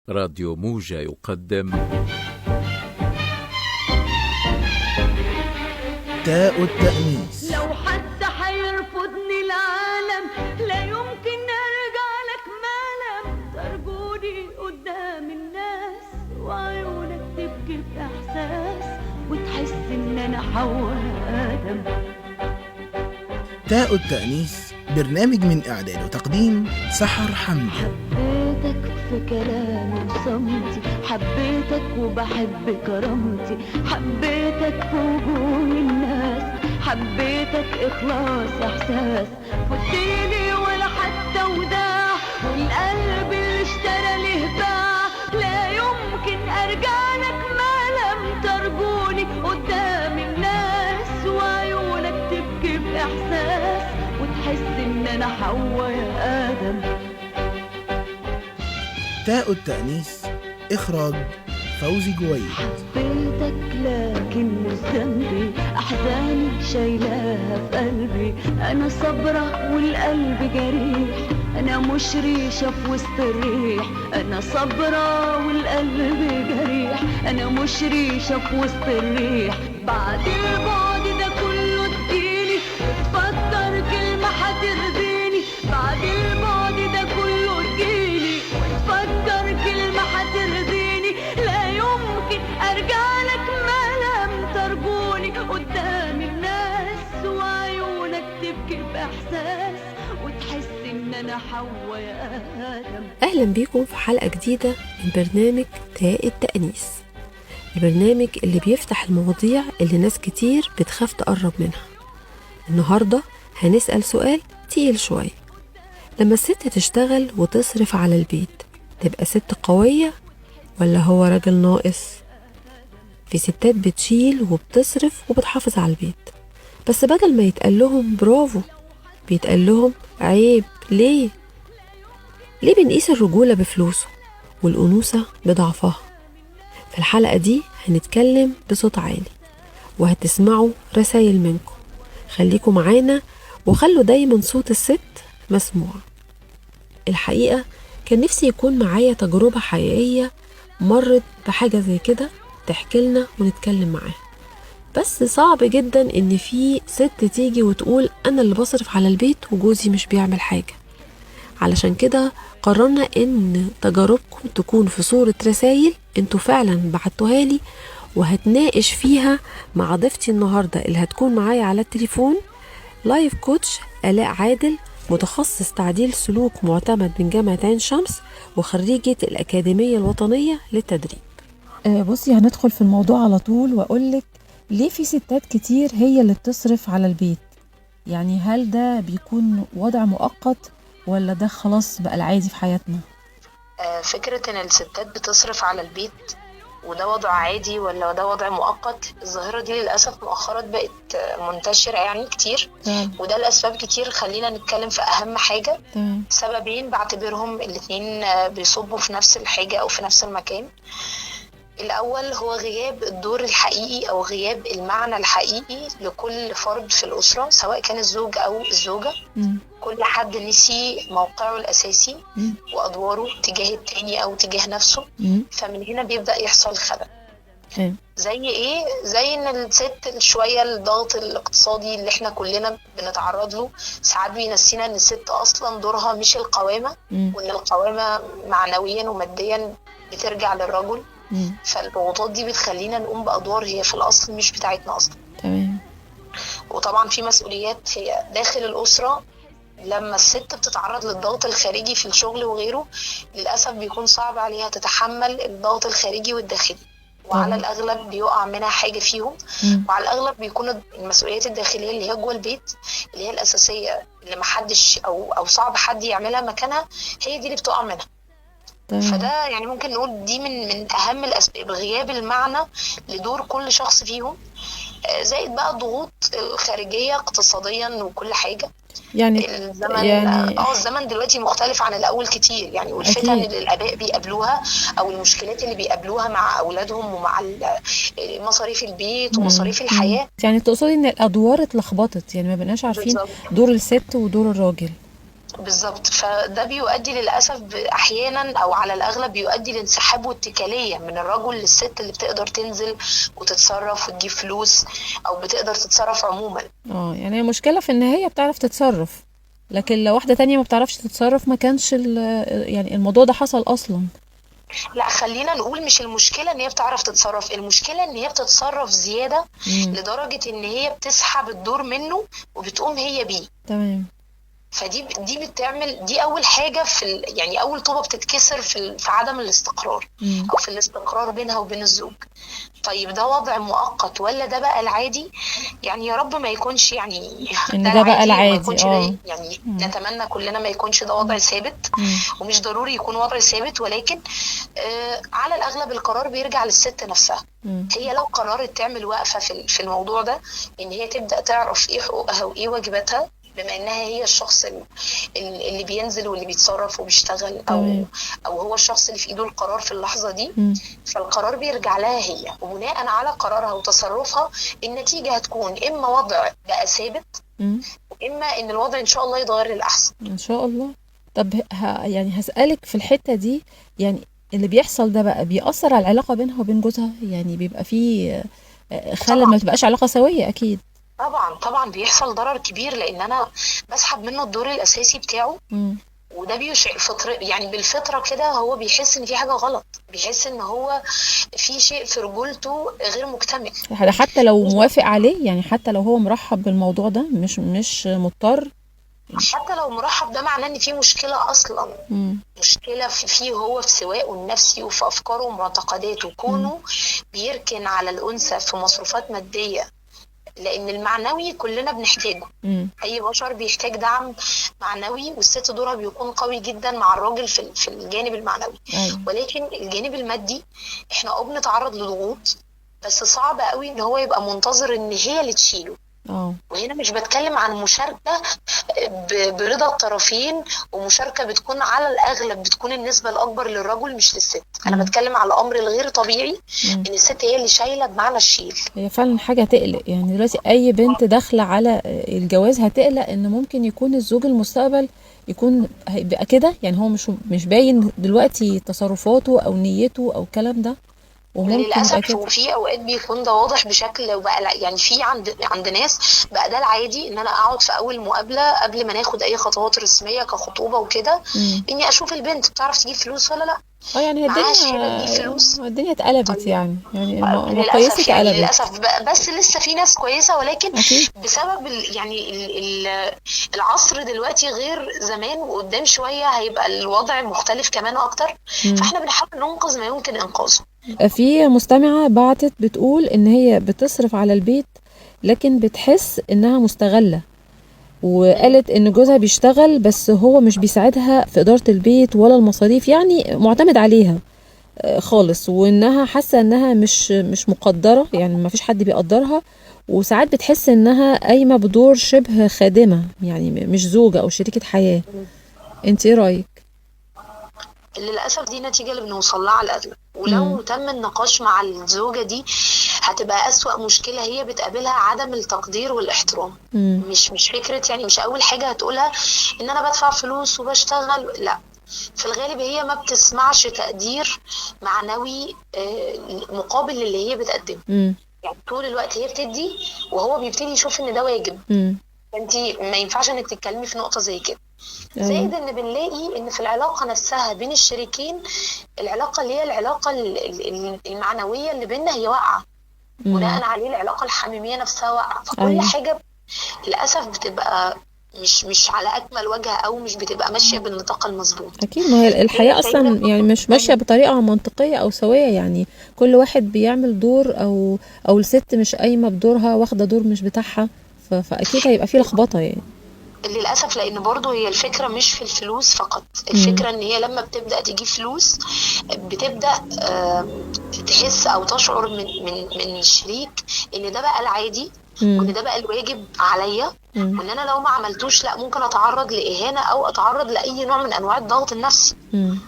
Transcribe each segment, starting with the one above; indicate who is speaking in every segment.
Speaker 1: راديو موجة يقدم
Speaker 2: تاء التأنيس.
Speaker 3: لو حتى حيرفضني العالم لا يمكن ارجع لك ما لم ترجوني قدام الناس، وعيونك تبكي بإحساس وتحس ان انا حواء آدم.
Speaker 2: تاء التأنيس برنامج من إعداد وتقديم سحر حمدي.
Speaker 3: حبيتك في كلامي وصمتي، حبيتك وبحب كرامتي، حبيتك في وجوه الناس، حبيتك إخلاص إحساس، فتيني ولا حتى وداع، والقلب اللي اشترى له باع، لا يمكن أرجع لك ما لم ترجوني قدام الناس، وعيونك تبكي بإحساس وتحس إن أنا حواء يا آدم.
Speaker 2: تاء التأنيس إخراج فوزي جويد.
Speaker 3: حبيتك لكن مش ذنبي، أحزاني شايلاها في قلبي، أنا صبرة والقلب جريح، أنا مش ريشة في وسط الريح، أنا صبرة والقلب جريح، أنا مش ريشة في وسط الريح. بعد البعد ده كله تجيلي وتفكر كلمة هترضيني، بعد البعد ده كله تجيلي وتفكر كلمة هترضيني، لا يمكن أرجع لك ما لم ترجوني قدام الناس، وعيونك تبكي بإحساس وتحس إن أنا حواء يا آدم.
Speaker 4: أهلا بيكم في حلقة جديدة من برنامج تاء التأنيس، البرنامج اللي بيفتح المواضيع اللي ناس كتير بتخاف تقرب منها. النهاردة هنسأل سؤال تقيل شوية: لما الست تشتغل وتصرف على البيت تبقى ست قوية ولا هو راجل ناقص؟ في ستات بتشيل وبتصرف وبتحافظ على البيت، بس بدل ما يتقال لهم برافو بيتقال لهم عيب. ليه بنقيس الرجولة بفلوسه والأنوثة بضعفها؟ في الحلقة دي هنتكلم بصوت عالي وهتسمعوا رسائل منكم. خليكم معانا وخلوا دايما صوت الست مسموع. الحقيقة كان نفسي يكون معايا تجربة حقيقية مرت بحاجة زي كده تحكي لنا ونتكلم معاها، بس صعب جدا ان في ست تيجي وتقول انا اللي بصرف على البيت وجوزي مش بيعمل حاجة. علشان كده قررنا ان تجاربكم تكون في صورة رسائل انتوا فعلا بعتوها لي، وهتناقش فيها مع ضيفتي النهاردة اللي هتكون معايا على التليفون، لايف كوتش آلاء عادل، متخصص تعديل سلوك معتمد من جامعة عين شمس وخريجة الأكاديمية الوطنية للتدريب.
Speaker 5: بصي، هندخل في الموضوع على طول وأقولك ليه في ستات كتير هي اللي بتصرف على البيت؟ يعني هل ده بيكون وضع مؤقت ولا ده خلاص بقى العادي في حياتنا؟
Speaker 6: فكرة ان الستات بتصرف على البيت وده وضع عادي ولا ده وضع مؤقت، الظاهرة دي للأسف مؤخرا بقت منتشرة يعني كتير. وده لأسباب كتير، خلينا نتكلم في أهم حاجة. سببين بعتبرهم الاتنين بيصبوا في نفس الحاجة أو في نفس المكان. الأول هو غياب الدور الحقيقي أو غياب المعنى الحقيقي لكل فرد في الأسرة، سواء كان الزوج أو الزوجة. كل حد نسي موقعه الأساسي وأدواره تجاه التاني أو تجاه نفسه، فمن هنا بيبدأ يحصل خلل. زي إيه؟ زي إن الست شوية الضغط الاقتصادي اللي إحنا كلنا بنتعرض له ساعات بينسينا إن الست أصلا دورها مش القوامة، وإن القوامة معنويا وماديا بترجع للرجل. فالضغوطات دي بتخلينا نقوم بأدوار هي في الأصل مش بتاعتنا أصلا. وطبعا في مسؤوليات هي داخل الأسرة. لما الست بتتعرض للضغط الخارجي في الشغل وغيره، للأسف بيكون صعب عليها تتحمل الضغط الخارجي والداخلي، وعلى الأغلب بيقع منها حاجة فيهم. وعلى الأغلب بيكون المسؤوليات الداخلية اللي هي جوه البيت اللي هي الأساسية اللي محدش أو صعب حد يعملها مكانها، هي دي اللي بتقع منها. فده يعني ممكن نقول دي من أهم الأسباب، غياب المعنى لدور كل شخص فيهم، زائد بقى الضغوط الخارجية اقتصاديا وكل حاجة.
Speaker 5: يعني
Speaker 6: الزمن دلوقتي مختلف عن الأول كتير يعني، والفتن اللي الآباء بيقابلوها أو المشكلات اللي بيقابلوها مع أولادهم ومع مصاريف البيت ومصاريف الحياة.
Speaker 5: يعني تقصدي إن الأدوار اتلخبطت، يعني ما بقناش عارفين دور الست ودور الراجل.
Speaker 6: بالظبط. فده بيؤدي للأسف أحيانا أو على الأغلب بيؤدي لانسحاب واتكالية من الرجل للست اللي بتقدر تنزل وتتصرف وتجيب فلوس أو بتقدر تتصرف عموما.
Speaker 5: يعني المشكلة في ان هي بتعرف تتصرف، لكن لو واحدة تانية ما بتعرفش تتصرف ما كانش يعني الموضوع ده حصل اصلا.
Speaker 6: لا، خلينا نقول مش المشكلة ان هي بتعرف تتصرف، المشكلة ان هي بتتصرف زيادة لدرجة ان هي بتسحب الدور منه وبتقوم هي بيه.
Speaker 5: تمام.
Speaker 6: فدي بتعمل دي اول حاجه يعني اول طوبه بتتكسر في عدم الاستقرار او في الاستقرار بينها وبين الزوج. طيب ده وضع مؤقت ولا ده بقى العادي؟ يعني يا رب ما يكونش يعني
Speaker 5: ان ده بقى العادي.
Speaker 6: يعني نتمنى كلنا ما يكونش ده وضع ثابت، ومش ضروري يكون وضع ثابت، ولكن على الاغلب القرار بيرجع للست نفسها. هي لو قررت تعمل وقفه في الموضوع ده، ان هي تبدا تعرف ايه حقوقها وايه واجباتها، بما انها هي الشخص اللي بينزل واللي بيتصرف وبيشتغل او هو الشخص اللي في ايده القرار في اللحظه دي. فالقرار بيرجع لها هي، وبناء على قرارها وتصرفها النتيجه هتكون اما وضع بقى ثابت، واما ان الوضع ان شاء الله يتغير للاحسن
Speaker 5: ان شاء الله. طب يعني هسألك في الحته دي، يعني اللي بيحصل ده بقى بيأثر على العلاقه بينها وبين جوزها؟ يعني بيبقى فيه خلل، ما تبقاش علاقه سويه اكيد.
Speaker 6: طبعا بيحصل ضرر كبير، لان انا بسحب منه الدور الاساسي بتاعه. وده يعني بالفطره كده هو بيحس ان في حاجه غلط، بيحس ان هو في شيء في رجولته غير مكتمل،
Speaker 5: حتى لو موافق عليه، يعني حتى لو هو مرحب بالموضوع ده، مش مضطر.
Speaker 6: حتى لو مرحب ده معناه ان في مشكله اصلا. مشكله فيه هو في سوائه النفسي وفي افكاره ومعتقداته، كونه بيركن على الانثى في مصروفات ماديه، لان المعنوي كلنا بنحتاجه. اي بشر بيحتاج دعم معنوي، والست دورها بيكون قوي جدا مع الراجل في الجانب المعنوي. ولكن الجانب المادي احنا بنتعرض لضغوط، بس صعب قوي ان هو يبقى منتظر ان هي اللي تشيله. وهنا مش بتكلم عن مشاركة برضا الطرفين، ومشاركة بتكون على الأغلب بتكون النسبة الأكبر للرجل مش للست. أنا بتكلم على الأمر الغير طبيعي إن الست هي اللي شايلة بمعنى الشيل.
Speaker 5: هي فعلا حاجة تقلق. يعني دلوقتي أي بنت داخلة على الجواز هتقلق إن ممكن يكون الزوج المستقبل يكون هيبقى كده، يعني هو مش باين دلوقتي تصرفاته أو نيته أو الكلام ده.
Speaker 6: للاسف وفي اوقات بيكون ده واضح بشكل، وبقى يعني في عند ناس بقى ده العادي، ان انا اقعد في اول مقابله قبل ما ناخد اي خطوات رسميه كخطوبه وكده، اني اشوف البنت بتعرف تجيب فلوس ولا لا.
Speaker 5: يعني الدنيا اتقلبت. يعني
Speaker 6: للاسف اتقلبت للاسف. بس لسه في ناس كويسه، ولكن بسبب العصر دلوقتي غير زمان، وقدام شويه هيبقى الوضع مختلف كمان اكتر. فاحنا بنحاول ننقذ ما يمكن انقاذه.
Speaker 5: في مستمعة بعتت بتقول ان هي بتصرف على البيت لكن بتحس انها مستغلة، وقالت ان جوزها بيشتغل بس هو مش بيساعدها في ادارة البيت ولا المصاريف، يعني معتمد عليها خالص، وانها حاسة انها مش مقدرة، يعني ما فيش حد بيقدرها، وساعات بتحس انها قايمة بدور شبه خادمة، يعني مش زوجة او شريكة حياة. انت ايه رأيك؟
Speaker 6: للأسف دي نتيجة اللي بنوصل لها على الأغلب، ولو تم النقاش مع الزوجة دي هتبقى أسوأ مشكلة هي بتقابلها عدم التقدير والاحترام. مش فكرة، يعني مش أول حاجة هتقولها إن أنا بدفع فلوس وبشتغل، لا، في الغالب هي ما بتسمعش تقدير معنوي مقابل اللي هي بتقدمه. يعني طول الوقت هي بتدي وهو بيبتدي يشوف إن ده واجب. فأنتي ما ينفعش إنك تتكلمي في نقطة زي كده. زائد ان بنلاقي ان في العلاقه نفسها بين الشريكين، العلاقه اللي هي العلاقه المعنويه اللي بيننا هي واقعه، بناء عليه العلاقه الحميميه نفسها واقعه. فكل حاجه للاسف بتبقى مش على اكمل وجه، او مش بتبقى ماشيه بالنطاق المظبوط.
Speaker 5: اكيد، ما هي الحياه اصلا يعني مش ماشيه بطريقه منطقيه او سويه، يعني كل واحد بيعمل دور، او الست مش قايمه بدورها، واخده دور مش بتاعها، فاكيد هيبقى فيه لخبطه يعني.
Speaker 6: للأسف، لأن برضو هي الفكرة مش في الفلوس فقط. الفكرة ان هي لما بتبدأ تجيب فلوس بتبدأ تحس او تشعر من الشريك ان ده بقى العادي، وان ده بقى الواجب عليا، وان انا لو ما عملتوش لا ممكن اتعرض لإهانة او اتعرض لأي نوع من انواع الضغط النفسي.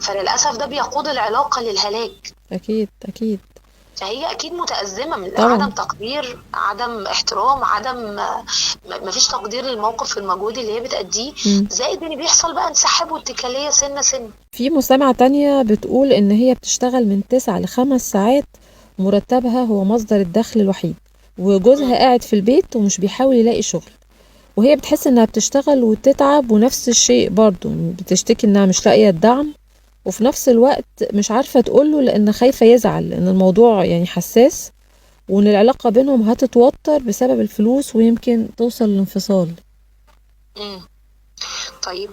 Speaker 6: فللأسف ده بيقود العلاقة للهلاك.
Speaker 5: اكيد.
Speaker 6: فهي اكيد متأزمة من
Speaker 5: طبعا.
Speaker 6: عدم تقدير، عدم احترام، عدم مفيش تقدير للموقف والمجهود اللي هي بتأديه، زائد ان بيحصل بقى انسحاب واتكالية سنة.
Speaker 5: في مستمعة تانية بتقول إن هي بتشتغل من 9 ل5 ساعات، مرتبها هو مصدر الدخل الوحيد، وجوزها قاعد في البيت ومش بيحاول يلاقي شغل، وهي بتحس إنها بتشتغل وتتعب، ونفس الشيء برضو بتشتكي إنها مش لاقية الدعم، وفي نفس الوقت مش عارفة تقوله لأن خايفة يزعل، لأن الموضوع يعني حساس، وإن العلاقة بينهم هتتوتر بسبب الفلوس ويمكن توصل للانفصال.
Speaker 6: مم. طيب،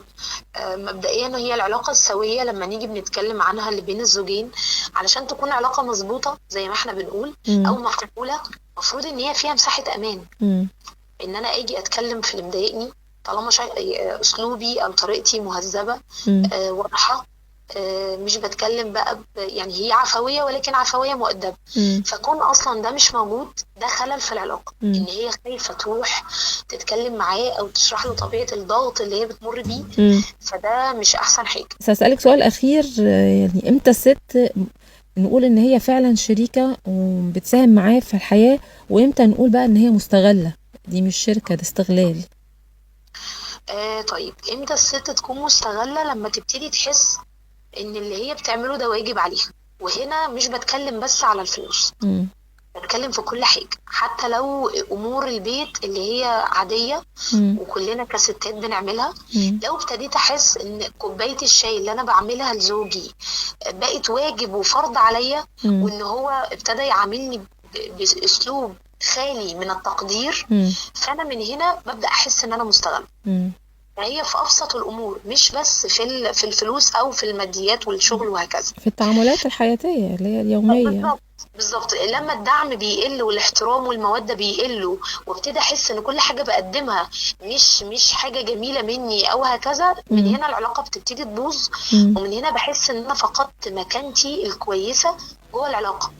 Speaker 6: مبدئيا هي العلاقة السوية لما نيجي بنتكلم عنها اللي بين الزوجين، علشان تكون علاقة مظبوطة زي ما احنا بنقول او مقبولة، المفروض ان هي فيها مساحة امان. ان انا اجي اتكلم في اللي مضايقني طالما اسلوبي او طريقتي مهذبة واضحة، مش بتكلم بقى يعني هي عفوية ولكن عفوية مؤدبة. فكون اصلا ده مش موجود، ده خلل في العلاقة. ان هي خايفة تروح تتكلم معاه او تشرح له طبيعة الضغط اللي هي بتمر بيه، فده مش احسن حاجة.
Speaker 5: بس هسألك سؤال اخير، يعني امتى الست نقول ان هي فعلا شريكة وبتساهم معاه في الحياة، وامتى نقول بقى ان هي مستغلة؟ دي مش شركة، ده استغلال.
Speaker 6: طيب، امتى الست تكون مستغلة؟ لما تبتدي تحس ان اللي هي بتعمله ده واجب عليها. وهنا مش بتكلم بس على الفلوس، بتكلم في كل حاجة، حتى لو امور البيت اللي هي عادية وكلنا كستات بنعملها. لو ابتديت احس ان كوباية الشاي اللي انا بعملها لزوجي بقت واجب وفرض عليا، وان هو ابتدى يعاملني باسلوب خالي من التقدير، فانا من هنا ببدأ احس ان انا مستغل. هي في ابسط الامور، مش بس في الفلوس او في الماديات والشغل وهكذا،
Speaker 5: في التعاملات الحياتيه اللي هي اليوميه.
Speaker 6: بالظبط. لما الدعم بيقل والاحترام والموده بيقلوا، وابتدي احس ان كل حاجه بقدمها مش حاجه جميله مني او هكذا، من هنا العلاقه بتبتدي تبوظ. ومن هنا بحس ان انا فقدت مكانتي الكويسه جوه العلاقه.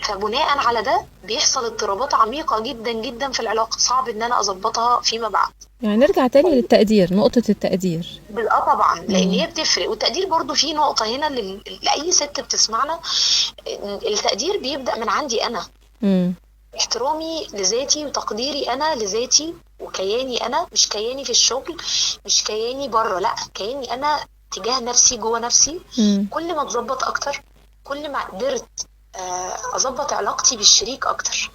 Speaker 6: فبناء على ده بيحصل اضطرابات عميقة جدا جدا في العلاقة، صعب ان انا اظبطها فيما بعد.
Speaker 5: يعني نرجع تاني للتقدير، نقطة التقدير.
Speaker 6: طبعا، لان هي بتفرق. والتقدير برضو في نقطة هنا لأي ست بتسمعنا، التقدير بيبدأ من عندي انا. احترامي لذاتي وتقديري انا لذاتي وكياني انا، مش كياني في الشغل، مش كياني بره، لا كياني انا تجاه نفسي جوه نفسي. كل ما تظبط اكتر، كل ما قدرت اظبط علاقتي بالشريك اكتر.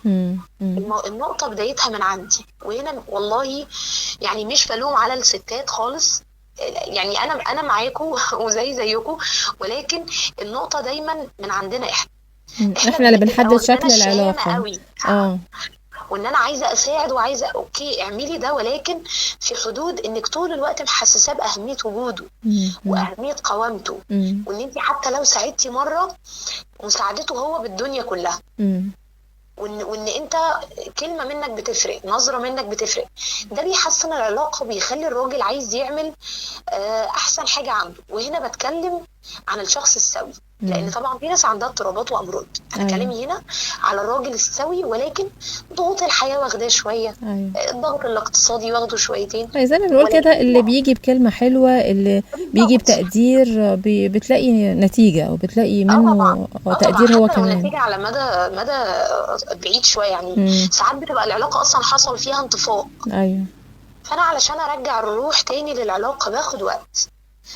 Speaker 6: النقطة بدايتها من عندي. وهنا والله يعني مش بلوم على الستات خالص، يعني انا معاكم وزيكم، ولكن النقطة دايما من عندنا احنا
Speaker 5: اللي بنحدد شكل العلاقة.
Speaker 6: وان انا عايزه اساعد وعايزه اوكي اعملي ده، ولكن في حدود انك طول الوقت محسساه باهميه وجوده واهميه قوامته، وان انت حتى لو ساعدتي مره مساعدته هو بالدنيا كلها. وان انت كلمه منك بتفرق، نظره منك بتفرق. ده بيحسن العلاقه، بيخلي الراجل عايز يعمل احسن حاجه عنده. وهنا بتكلم عن الشخص السوي، لان طبعا في ناس عندها اضطرابات وامراض. انا كلامي هنا على الراجل السوي، ولكن ضغوط الحياه واخداه شويه، الضغط الاقتصادي واخده شويتين.
Speaker 5: زي ما بنقول كده، اللي بيجي بكلمه حلوه، اللي بيجي بتقدير، بتلاقي نتيجه، او بتلاقي منه تقدير هو كمان.
Speaker 6: نتيجه على مدى بعيد شويه، يعني ساعات بتبقى العلاقه اصلا حصل فيها انطفاء. فانا علشان ارجع الروح تاني للعلاقه باخد وقت.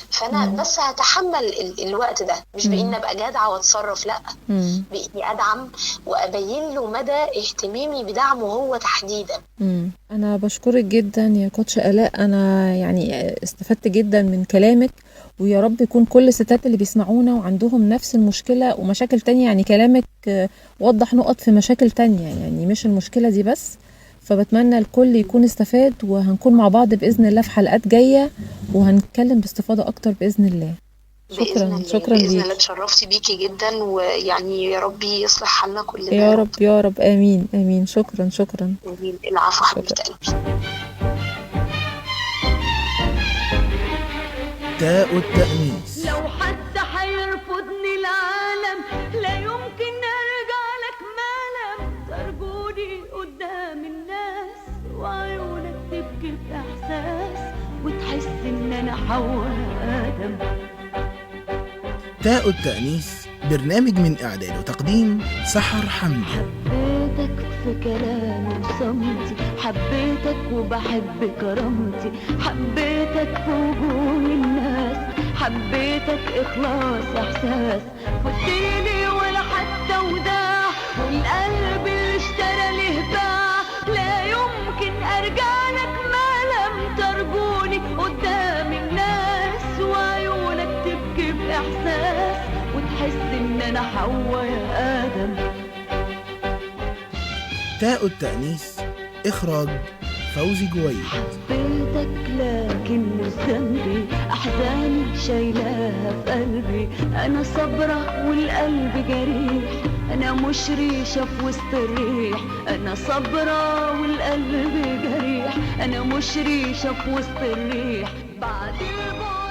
Speaker 6: فانا بس هتحمل الوقت ده، مش بإني ابقى جادعه واتصرف، لا، بإني ادعم وابين له مدى اهتمامي بدعمه هو تحديدا.
Speaker 5: انا بشكرك جدا يا كوتش آلاء، انا يعني استفدت جدا من كلامك، ويا رب يكون كل الستات اللي بيسمعونا وعندهم نفس المشكله ومشاكل تانية. يعني كلامك وضح نقط في مشاكل تانية، يعني مش المشكله دي بس. فبتمنى الكل يكون استفاد، وهنكون مع بعض بإذن الله في حلقات جاية، وهنتكلم باستفاضة أكتر بإذن الله. شكرا
Speaker 6: بإذن الله. اتشرفت بيكي جدا، ويعني يا ربي يصلح حالنا كلنا
Speaker 5: يا رب يا رب. آمين آمين. شكرا.
Speaker 6: العفو حبيبة قلبي.
Speaker 2: تاء التأنيث.
Speaker 3: لو حتى حيرفضني العالم، لا يمكن ارجع لك مالم. ترجوني قدام الناس، وعيونك تبكي بإحساس، وتحس ان انا حواء آدم.
Speaker 2: تاء التأنيث برنامج من إعداد وتقديم سحر حمدي.
Speaker 3: حبيتك في كلامي وصمتي، حبيتك وبحب كرامتي، حبيتك في وجوه الناس، حبيتك إخلاص إحساس، فتيلي ولا حتى وداع، والقلب اللي اشترى له باع، لا يمكن أرجع لك ما لم ترجوني قدام الناس، وعيونك تبكي بإحساس وتحس إن أنا حواء يا آدم.
Speaker 2: تاء التأنيس، إخراج فوزي جويد.
Speaker 3: حبيتك لكن مش ذنبي، أحزاني شايلاها في قلبي، أنا صبرة والقلب جريح، أنا مش ريشة في وسط الريح، أنا صبرة والقلب جريح، أنا مش ريشة في وسط الريح، بعد البعد